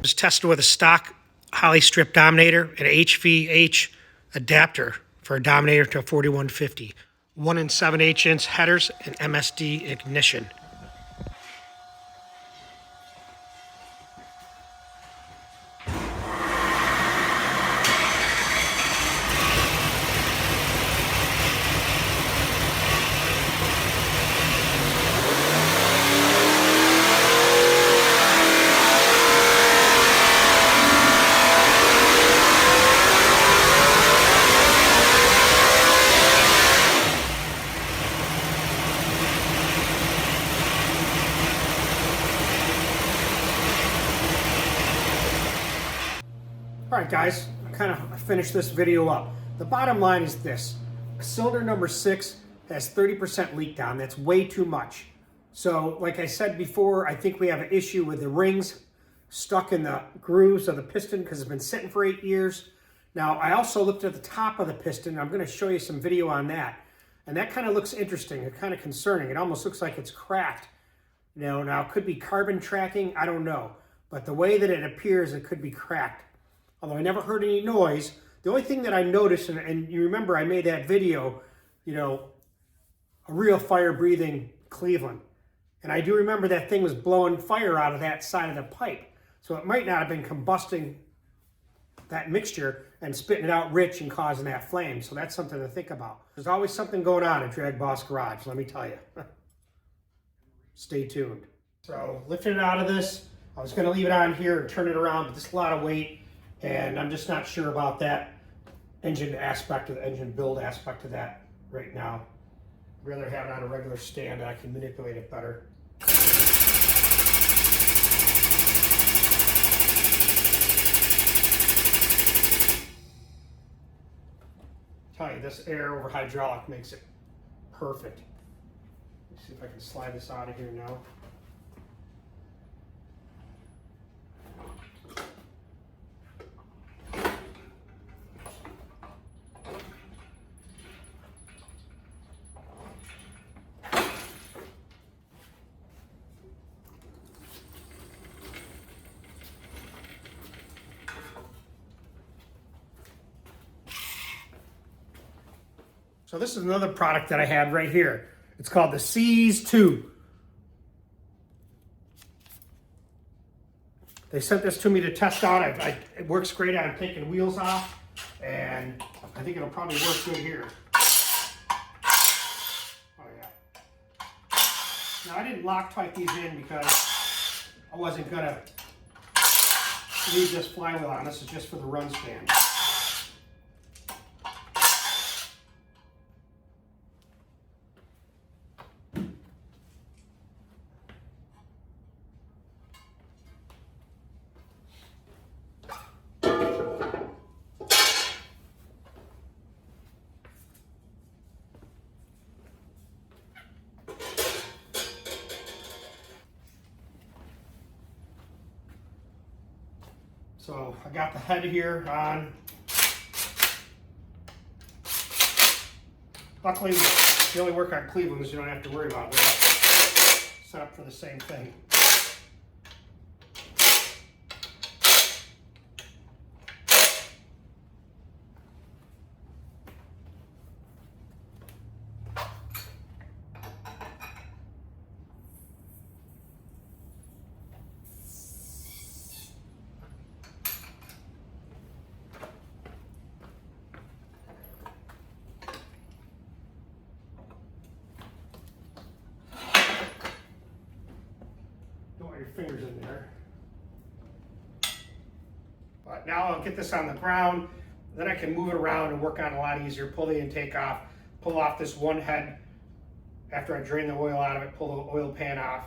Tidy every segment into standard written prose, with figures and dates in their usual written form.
Just tested with a stock Holly strip Dominator, an HVH adapter for a Dominator to a 4150. 1 7/8" headers and MSD ignition. Alright guys, kind of finished this video up. The bottom line is this. Cylinder number 6 has 30% leak down. That's way too much. So like I said before, I think we have an issue with the rings stuck in the grooves of the piston because it's been sitting for 8 years. Now I also looked at the top of the piston. I'm going to show you some video on that. And that kind of looks interesting. It's kind of concerning. It almost looks like it's cracked. Now it could be carbon tracking. I don't know. But the way that it appears, it could be cracked. Although I never heard any noise. The only thing that I noticed, and you remember I made that video, a real fire-breathing Cleveland. And I do remember that thing was blowing fire out of that side of the pipe. So it might not have been combusting that mixture and spitting it out rich and causing that flame. So that's something to think about. There's always something going on at DragBoss Garage, let me tell you. Stay tuned. So lifting it out of this, I was going to leave it on here and turn it around, but this is a lot of weight. And I'm just not sure about that engine build aspect of that right now. I'd rather have it on a regular stand. I can manipulate it better. Tell you, this air over hydraulic makes it perfect. Let's see if I can slide this out of here now. So this is another product that I had right here. It's called the Seize 2. They sent this to me to test out. It works great on taking wheels off, and I think it'll probably work good here. Oh yeah. Now I didn't Loctite these in because I wasn't gonna leave this flywheel on. This is just for the run stand. So I got the head here on. Luckily, they only work on Clevelands, you don't have to worry about it. Set up for the same thing. Your fingers in there. But now I'll get this on the ground, then I can move it around and work on it a lot easier. Pull the intake off, pull off this one head after I drain the oil out of it, pull the oil pan off.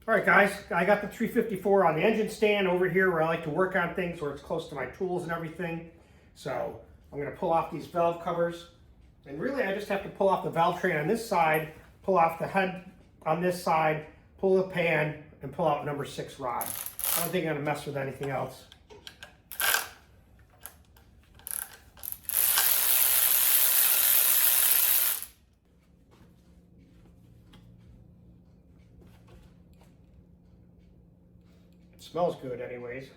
All right guys, I got the 354 on the engine stand over here where I like to work on things, where it's close to my tools and everything. So I'm going to pull off these valve covers, and really I just have to pull off the valve train on this side, pull off the head on this side, pull the pan, and pull out number 6 rod. I don't think I'm going to mess with anything else. smells good anyways.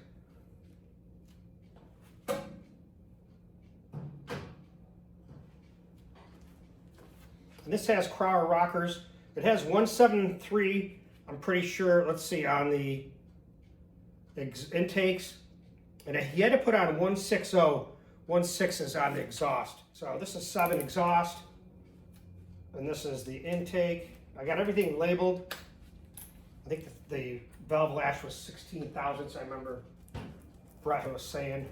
And this has Crowder rockers. It has 173, I'm pretty sure, let's see, on the intakes. And he had to put on 160, 16 is on the exhaust. So this is 7 exhaust. And this is the intake. I got everything labeled. I think the valve lash was 16 thousandths, I remember Brett was saying.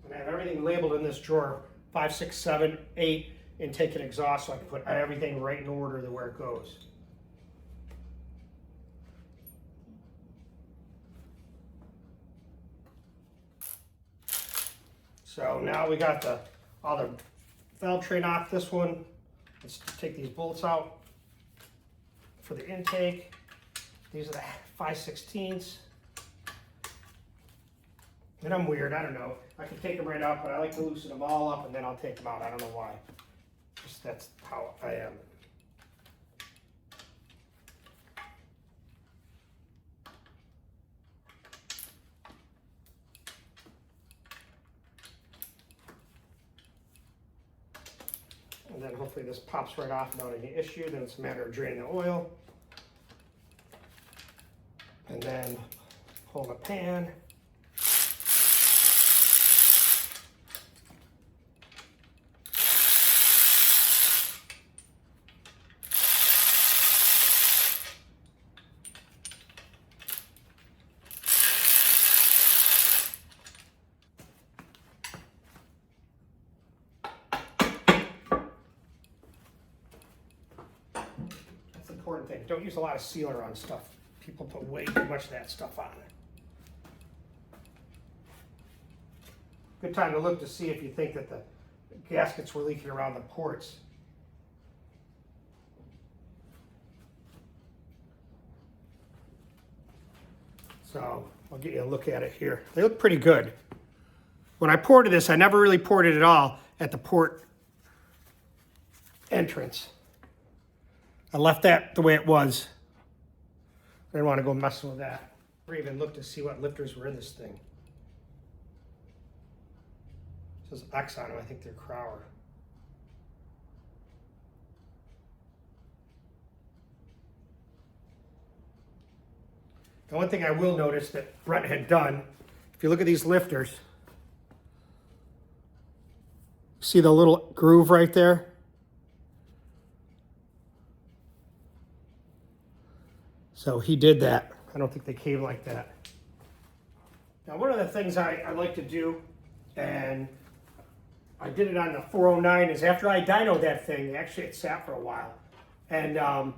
And I have everything labeled in this drawer, 5, 6, 7, 8, intake and exhaust, so I can put everything right in order to where it goes. So now we got all the valve train off this one. Let's take these bolts out for the intake. These are the 5/16. And I'm weird, I don't know. I can take them right out, but I like to loosen them all up and then I'll take them out. I don't know why. Just that's how I am. And then hopefully this pops right off without any issue. Then it's a matter of draining the oil. And then pull the pan. Important thing. Don't use a lot of sealer on stuff. People put way too much of that stuff on it. Good time to look to see if you think that the gaskets were leaking around the ports. So I'll get you a look at it here. They look pretty good. When I ported this, I never really ported it all at the port entrance. I left that the way it was. I didn't want to go messing with that. Or even look to see what lifters were in this thing. It says X on them. I think they're Crowder. The one thing I will notice that Brent had done, if you look at these lifters, see the little groove right there? So he did that. I don't think they came like that. Now, one of the things I like to do, and I did it on the 409, is after I dynoed that thing, actually it sat for a while, and I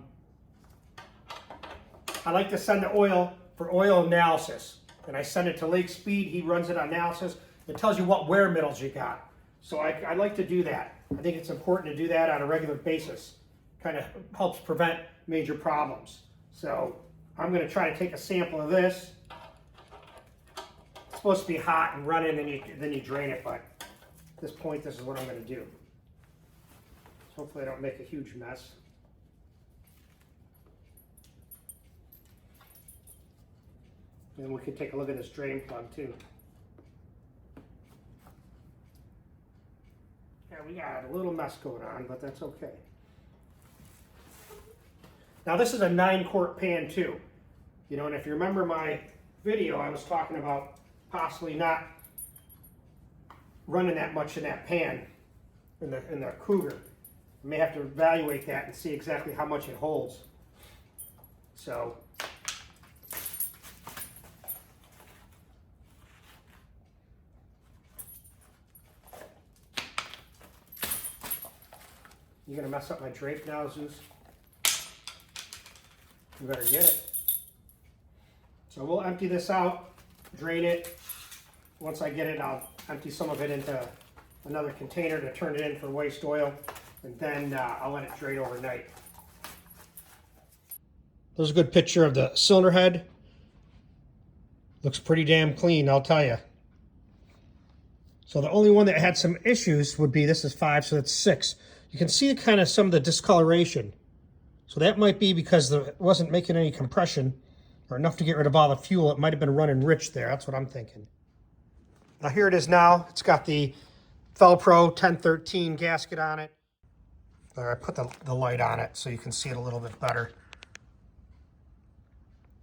like to send the oil for oil analysis. And I send it to Lake Speed, he runs it on analysis. It tells you what wear middles you got. So I like to do that. I think it's important to do that on a regular basis. Kind of helps prevent major problems. So I'm going to try to take a sample of this. It's supposed to be hot and run in, and then you drain it, but at this point, this is what I'm going to do. So hopefully I don't make a huge mess. And we can take a look at this drain plug too. Yeah, we got a little mess going on, but that's okay. Now this is a 9-quart pan too. You know, and if you remember my video, I was talking about possibly not running that much in that pan, in the Cougar. I may have to evaluate that and see exactly how much it holds. So, you gonna mess up my drape now, Zeus? You better get it. So we'll empty this out, drain it. Once I get it, I'll empty some of it into another container to turn it in for waste oil, and then I'll let it drain overnight. There's a good picture of the cylinder head. Looks pretty damn clean, I'll tell you. So the only one that had some issues would be, this is 5, so that's 6. You can see kind of some of the discoloration. So that might be because it wasn't making any compression or enough to get rid of all the fuel. It might have been running rich there. That's what I'm thinking. Now here it is now. It's got the Velcro 1013 gasket on it. There, I put the light on it so you can see it a little bit better.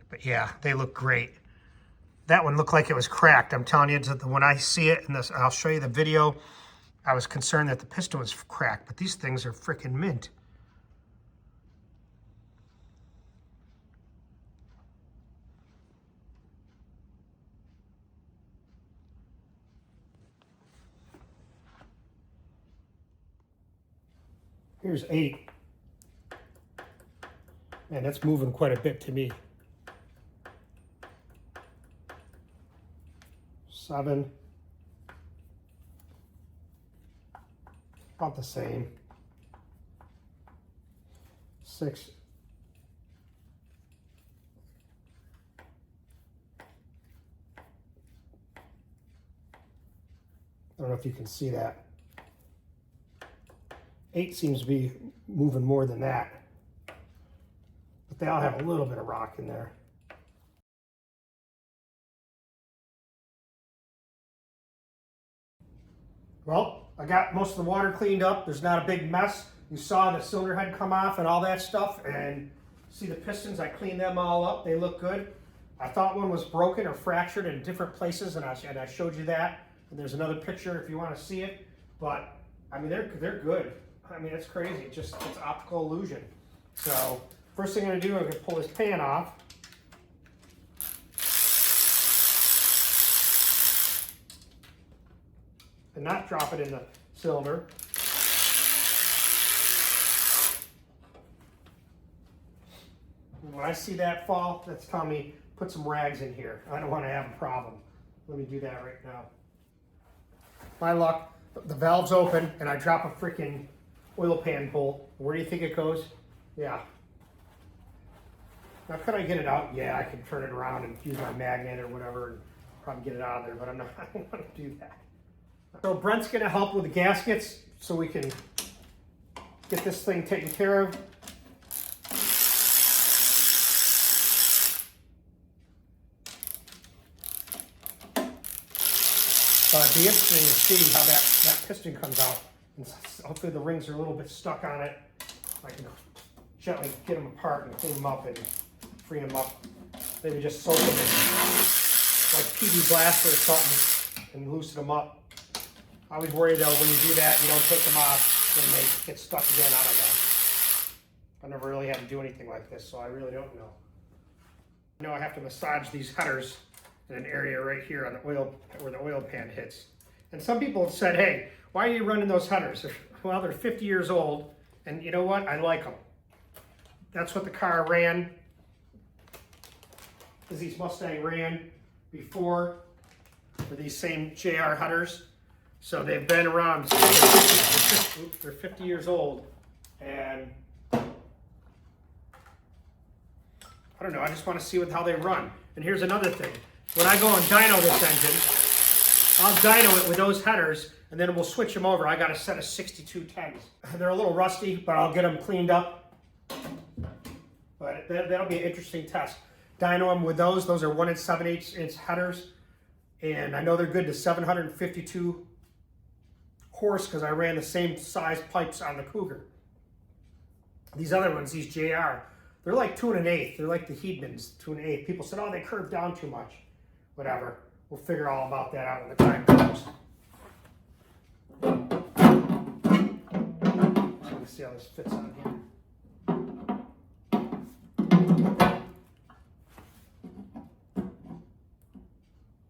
But yeah, they look great. That one looked like it was cracked. I'm telling you, when I see it, and I'll show you the video, I was concerned that the piston was cracked, but these things are freaking mint. Here's 8. Man, that's moving quite a bit to me. 7. About the same. 6. I don't know if you can see that. 8 seems to be moving more than that. But they all have a little bit of rock in there. Well, I got most of the water cleaned up. There's not a big mess. You saw the cylinder head come off and all that stuff. And see the pistons, I cleaned them all up. They look good. I thought one was broken or fractured in different places, and I showed you that. And there's another picture if you want to see it. But, I mean, they're good. I mean, it's crazy. It's optical illusion. So, first thing I'm going to do, I'm going to pull this pan off. And not drop it in the cylinder. And when I see that fall, that's telling me put some rags in here. I don't want to have a problem. Let me do that right now. My luck, the valve's open and I drop a freaking oil pan pull. Where do you think it goes? Yeah. Now could I get it out? Yeah, I can turn it around and use my magnet or whatever and probably get it out of there, but I don't want to do that. So Brent's going to help with the gaskets so we can get this thing taken care of. It'd be interesting to see how that piston comes out. And hopefully the rings are a little bit stuck on it. I can gently get them apart and clean them up and free them up. Maybe just soak them in like PB Blaster or something and loosen them up. I always worry though when you do that, you don't take them off, then they get stuck again. I don't know. I never really had to do anything like this, so I really don't know. I know I have to massage these headers in an area right here on the oil, where the oil pan hits. And some people have said, hey, why are you running those headers? Well, they're 50 years old, and you know what? I like them. That's what the car ran, as these Mustang ran before, for these same JR headers. So they've been around, they're 50 years old, and I don't know, I just want to see how they run. And here's another thing. When I go and dyno this engine, I'll dyno it with those headers, and then we'll switch them over. I got a set of 6210s. They're a little rusty, but I'll get them cleaned up. But that'll be an interesting test. Dyno them with those. Those are 1 7/8" headers. And I know they're good to 752 horse because I ran the same size pipes on the Cougar. These other ones, these JR, they're like 2 1/8. They're like the Hedmans, 2 1/8. People said, oh, they curve down too much. Whatever. We'll figure all about that out when the time comes. Let me see how this fits on here.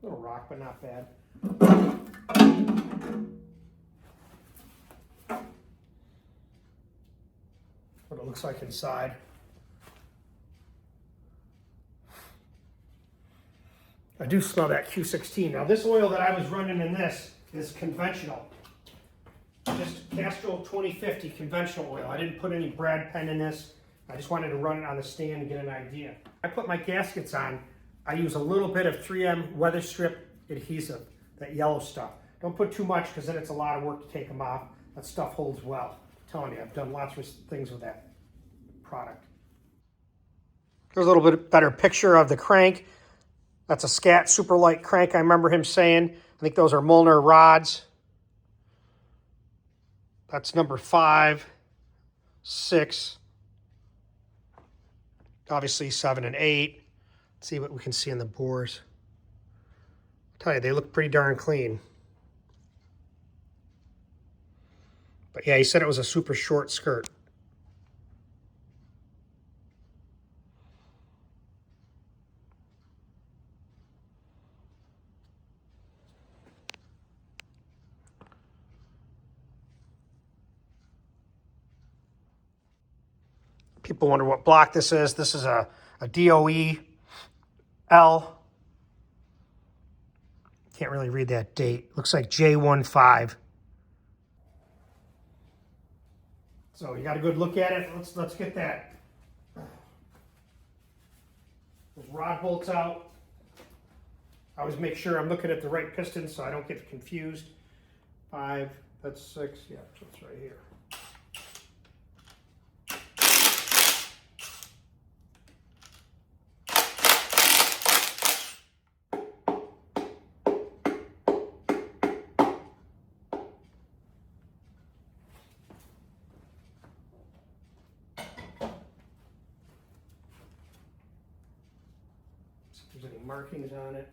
Little rock, but not bad. What it looks like inside. I do smell that Q16. Now this oil that I was running in this is conventional. Just Castrol 2050 conventional oil. I didn't put any Brad pen in this. I just wanted to run it on the stand and get an idea. I put my gaskets on. I use a little bit of 3M weather strip adhesive, that yellow stuff. Don't put too much because then it's a lot of work to take them off. That stuff holds well. I'm telling you, I've done lots of things with that product. Here's a little bit better picture of the crank. That's a Scat super light crank, I remember him saying. I think those are Molnar rods. That's number 5, 6, obviously 7 and 8. Let's see what we can see in the bores. I'll tell you, they look pretty darn clean. But yeah, he said it was a super short skirt. People wonder what block this is. This is a DOE L. Can't really read that date. Looks like J15. So you got a good look at it. Let's get that. Those rod bolts out. I always make sure I'm looking at the right piston so I don't get confused. 5, that's 6, yeah, so it's right here. See if there's any markings on it.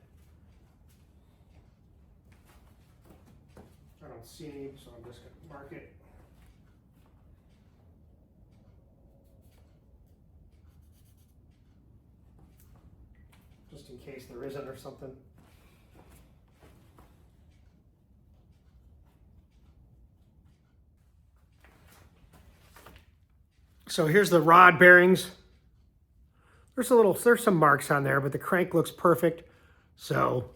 I don't see any, so I'm just going to mark it. Just in case there isn't or something. So here's the rod bearings. There's some marks on there, but the crank looks perfect. So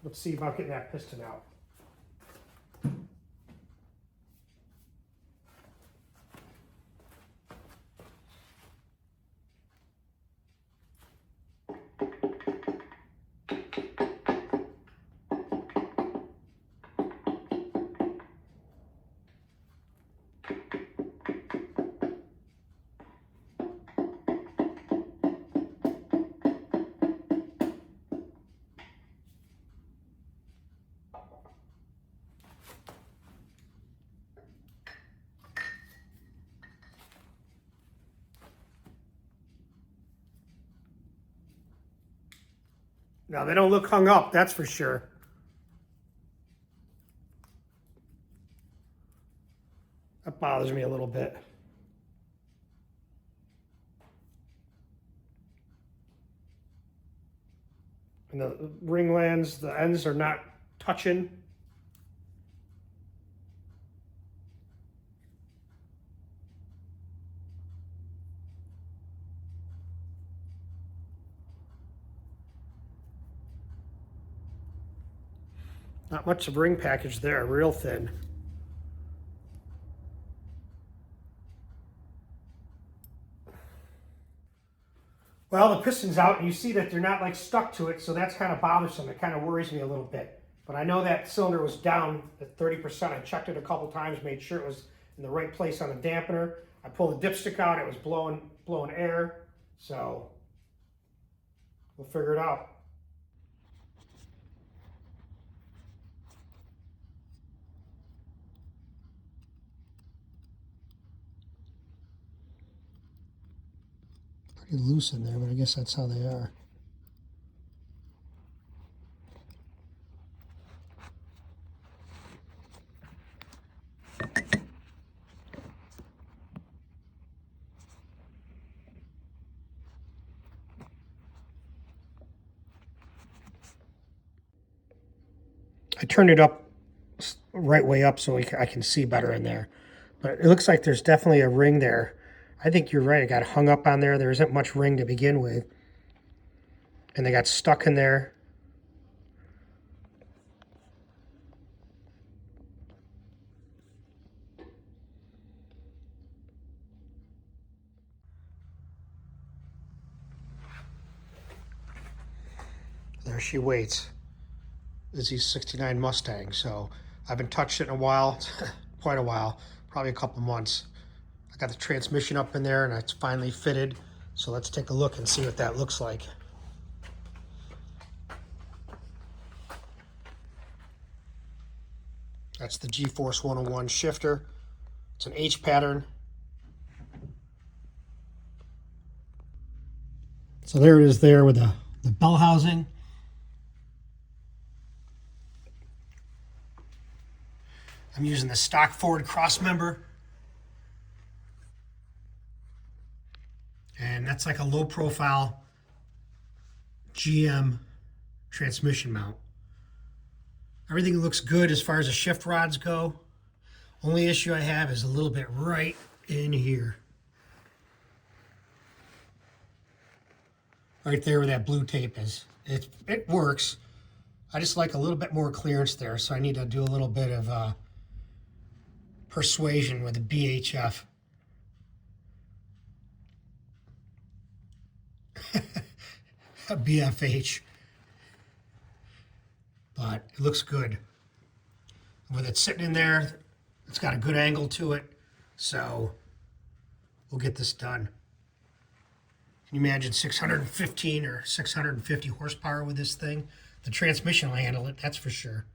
let's see about getting that piston out. Now, they don't look hung up, that's for sure. That bothers me a little bit. And the ring lands, the ends are not touching. Not much of a ring package there, real thin. Well, the piston's out, and you see that they're not like stuck to it, so that's kind of bothersome. It kind of worries me a little bit. But I know that cylinder was down at 30%. I checked it a couple times, made sure it was in the right place on the dampener. I pulled the dipstick out, it was blowing air, so we'll figure it out. Pretty loose in there, but I guess that's how they are. I turned it up right way up so I can see better in there. But it looks like there's definitely a ring there. I think you're right. It got hung up on there. There isn't much ring to begin with. And they got stuck in there. she waits. Is the 69 Mustang. So I've been touching it in a while, quite a while, probably a couple months. I got the transmission up in there and it's finally fitted. So let's take a look and see what that looks like. That's the G-Force 101 shifter. It's an H pattern. So there it is there with the bell housing. I'm using the stock Ford cross member. And that's like a low profile GM transmission mount. Everything looks good as far as the shift rods go. Only issue I have is a little bit right in here. Right there where that blue tape is. It works. I just like a little bit more clearance there, so I need to do a little bit of persuasion with the BHF. A BFH. But it looks good. With it sitting in there, it's got a good angle to it, so we'll get this done. Can you imagine 615 or 650 horsepower with this thing? The transmission will handle it, that's for sure.